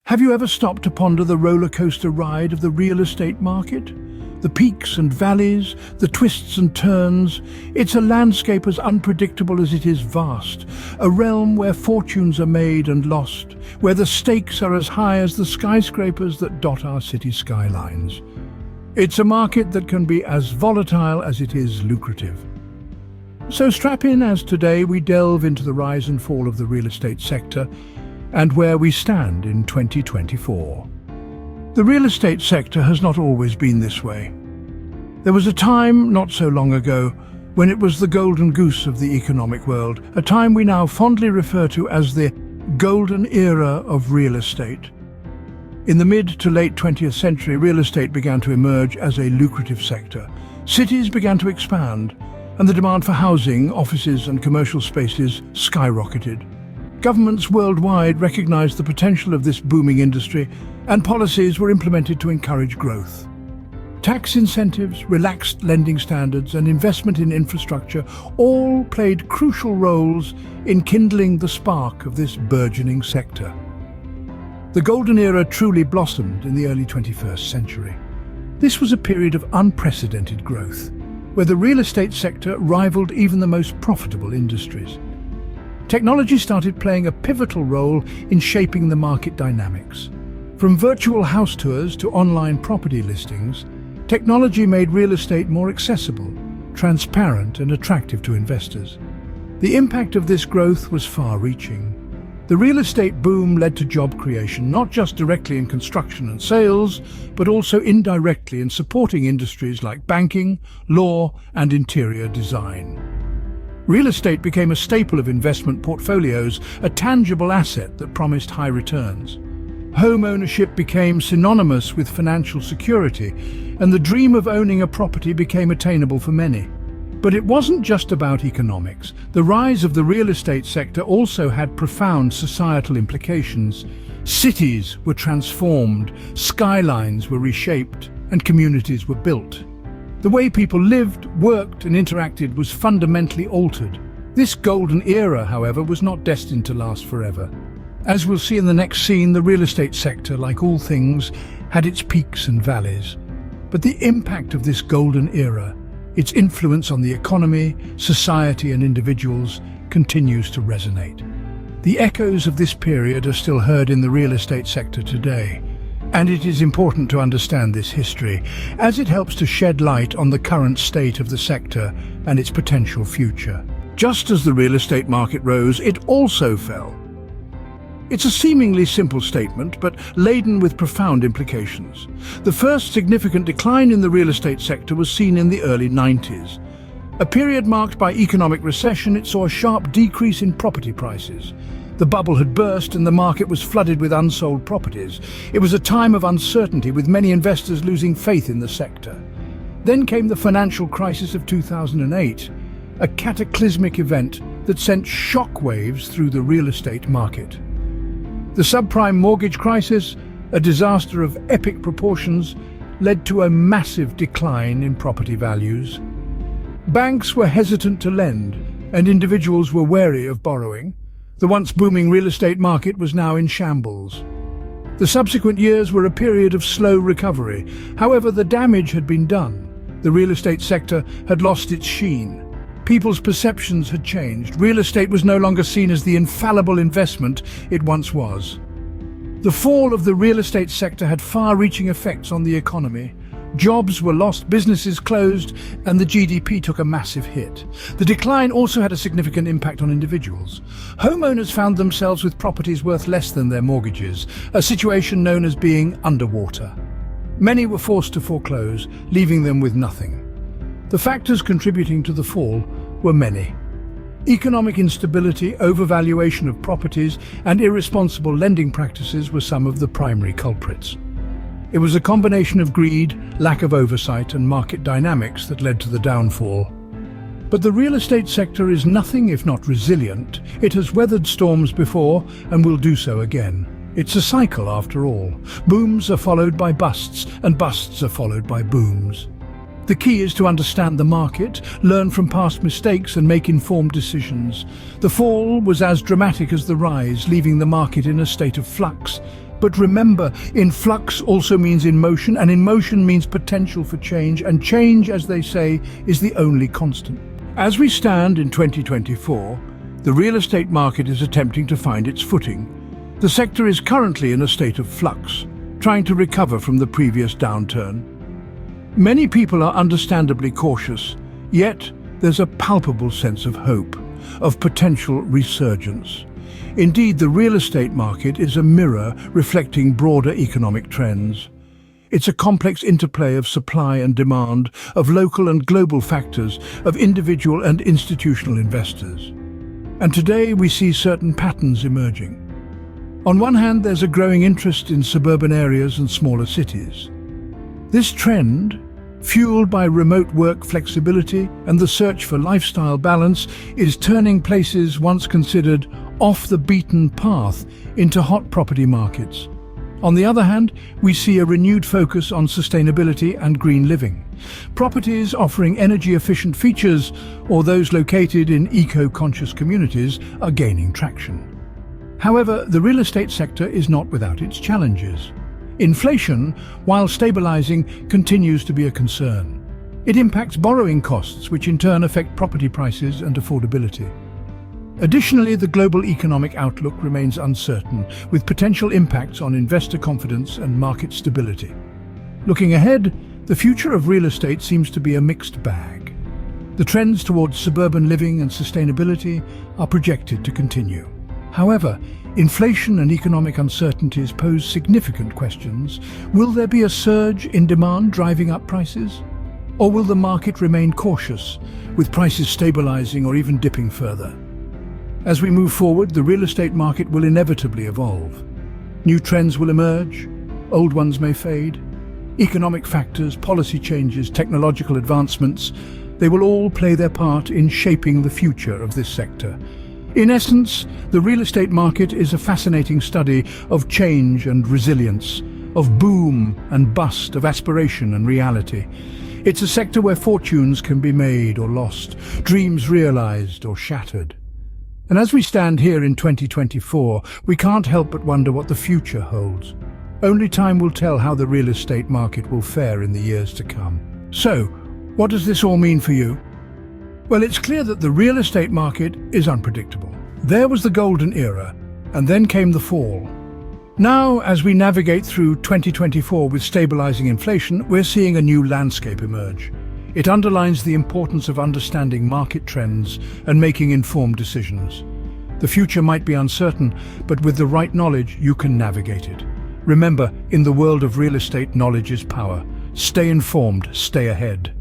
Have you ever stopped to ponder the roller coaster ride of the real estate market? The peaks and valleys, the twists and turns. It's a landscape as unpredictable as it is vast, a realm where fortunes are made and lost, where the stakes are as high as the skyscrapers that dot our city skylines. It's a market that can be as volatile as it is lucrative. So strap in as today we delve into the rise and fall of the real estate sector and where we stand in 2024. The real estate sector has not always been this way. There was a time, not so long ago, when it was the golden goose of the economic world, a time we now fondly refer to as the golden era of real estate. In the mid to late 20th century, real estate began to emerge as a lucrative sector. Cities began to expand, and the demand for housing, offices and commercial spaces skyrocketed. Governments worldwide recognized the potential of this booming industry, and policies were implemented to encourage growth. Tax incentives, relaxed lending standards, and investment in infrastructure all played crucial roles in kindling the spark of this burgeoning sector. The golden era truly blossomed in the early 21st century. This was a period of unprecedented growth, where the real estate sector rivaled even the most profitable industries. Technology started playing a pivotal role in shaping the market dynamics. From virtual house tours to online property listings, technology made real estate more accessible, transparent and attractive to investors. The impact of this growth was far-reaching. The real estate boom led to job creation, not just directly in construction and sales, but also indirectly in supporting industries like banking, law and interior design. Real estate became a staple of investment portfolios, a tangible asset that promised high returns. Home ownership became synonymous with financial security, and the dream of owning a property became attainable for many. But it wasn't just about economics. The rise of the real estate sector also had profound societal implications. Cities were transformed, skylines were reshaped, and communities were built. The way people lived, worked, and interacted was fundamentally altered. This golden era, however, was not destined to last forever. As we'll see in the next scene, the real estate sector, like all things, had its peaks and valleys. But the impact of this golden era, its influence on the economy, society, and individuals, continues to resonate. The echoes of this period are still heard in the real estate sector today. And it is important to understand this history, as it helps to shed light on the current state of the sector and its potential future. Just as the real estate market rose, it also fell. It's a seemingly simple statement, but laden with profound implications. The first significant decline in the real estate sector was seen in the early 90s. A period marked by economic recession, it saw a sharp decrease in property prices. The bubble had burst and the market was flooded with unsold properties. It was a time of uncertainty, with many investors losing faith in the sector. Then came the financial crisis of 2008, a cataclysmic event that sent shockwaves through the real estate market. The subprime mortgage crisis, a disaster of epic proportions, led to a massive decline in property values. Banks were hesitant to lend, and individuals were wary of borrowing. The once booming real estate market was now in shambles. The subsequent years were a period of slow recovery. However, the damage had been done. The real estate sector had lost its sheen. People's perceptions had changed. Real estate was no longer seen as the infallible investment it once was. The fall of the real estate sector had far-reaching effects on the economy. Jobs were lost, businesses closed, and the GDP took a massive hit. The decline also had a significant impact on individuals. Homeowners found themselves with properties worth less than their mortgages, a situation known as being underwater. Many were forced to foreclose, leaving them with nothing. The factors contributing to the fall were many. Economic instability, overvaluation of properties, and irresponsible lending practices were some of the primary culprits. It was a combination of greed, lack of oversight, and market dynamics that led to the downfall. But the real estate sector is nothing if not resilient. It has weathered storms before and will do so again. It's a cycle after all. Booms are followed by busts, and busts are followed by booms. The key is to understand the market, learn from past mistakes and make informed decisions. The fall was as dramatic as the rise, leaving the market in a state of flux But remember, in flux also means in motion, and in motion means potential for change, and change, as they say, is the only constant. As we stand in 2024, the real estate market is attempting to find its footing. The sector is currently in a state of flux, trying to recover from the previous downturn. Many people are understandably cautious, yet there's a palpable sense of hope, of potential resurgence. Indeed, the real estate market is a mirror reflecting broader economic trends. It's a complex interplay of supply and demand, of local and global factors, of individual and institutional investors. And today we see certain patterns emerging. On one hand, there's a growing interest in suburban areas and smaller cities. This trend, fueled by remote work flexibility and the search for lifestyle balance, is turning places once considered off the beaten path into hot property markets. On the other hand, we see a renewed focus on sustainability and green living. Properties offering energy-efficient features or those located in eco-conscious communities are gaining traction. However, the real estate sector is not without its challenges. Inflation, while stabilizing, continues to be a concern. It impacts borrowing costs, which in turn affect property prices and affordability. Additionally, the global economic outlook remains uncertain, with potential impacts on investor confidence and market stability. Looking ahead, the future of real estate seems to be a mixed bag. The trends towards suburban living and sustainability are projected to continue. However, inflation and economic uncertainties pose significant questions. Will there be a surge in demand driving up prices? Or will the market remain cautious, with prices stabilizing or even dipping further? As we move forward, the real estate market will inevitably evolve. New trends will emerge, old ones may fade. Economic factors, policy changes, technological advancements, they will all play their part in shaping the future of this sector. In essence, the real estate market is a fascinating study of change and resilience, of boom and bust, of aspiration and reality. It's a sector where fortunes can be made or lost, dreams realized or shattered. And as we stand here in 2024, we can't help but wonder what the future holds. Only time will tell how the real estate market will fare in the years to come. So, what does this all mean for you? Well, it's clear that the real estate market is unpredictable. There was the golden era, and then came the fall. Now, as we navigate through 2024 with stabilizing inflation, we're seeing a new landscape emerge. It underlines the importance of understanding market trends and making informed decisions. The future might be uncertain, but with the right knowledge, you can navigate it. Remember, in the world of real estate, knowledge is power. Stay informed, stay ahead.